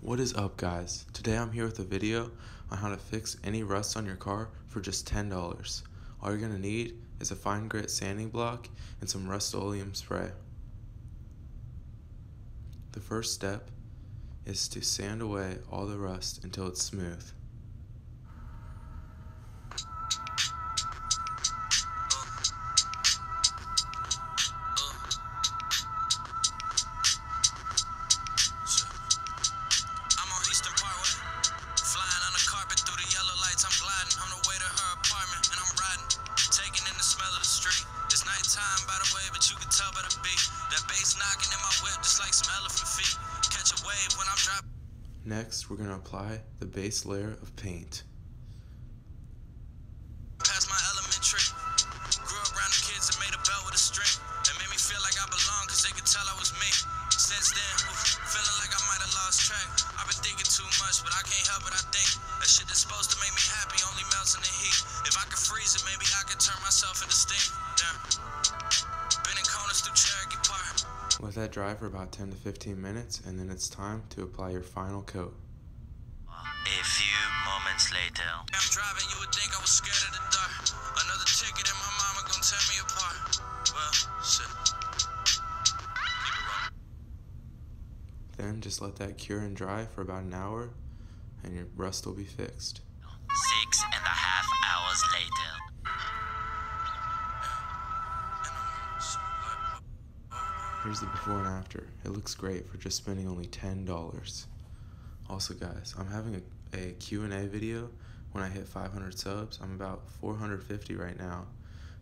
What is up, guys? Today I'm here with a video on how to fix any rust on your car for just $10. All you're going to need is a fine grit sanding block and some Rust-Oleum spray. The first step is to sand away all the rust until it's smooth. I'm gliding on the way to her apartment, and I'm riding, taking in the smell of the street. It's nighttime, by the way, but you can tell by the beat. That bass knocking in my whip just like some elephant feet. Catch a wave when I'm driving. Next, we're going to apply the base layer of paint. Past my elementary, grew up around the kids that made a belt with a string, and made me feel like I belonged, cause they could tell I was me. Since then, feeling like I might have lost track. I've been thinking too much, but I can't help it, I think. That shit that's supposed to make me happy only melts in the heat. If I could freeze it, maybe I could turn myself into steam. Damn. Been in Conus through Cherokee Park. Let that dry for about 10 to 15 minutes, and then it's time to apply your final coat. A few moments later. I'm driving, you would think I was scared of the dark. Another ticket and my mama gonna tear me apart. Well, shit. Then just let that cure and dry for about an hour, and your rust will be fixed. 6.5 hours later. Here's the before and after. It looks great for just spending only $10. Also, guys, I'm having a Q&A video when I hit 500 subs. I'm about 450 right now,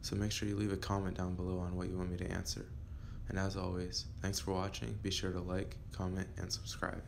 so make sure you leave a comment down below on what you want me to answer. And as always, thanks for watching. Be sure to like, comment, and subscribe.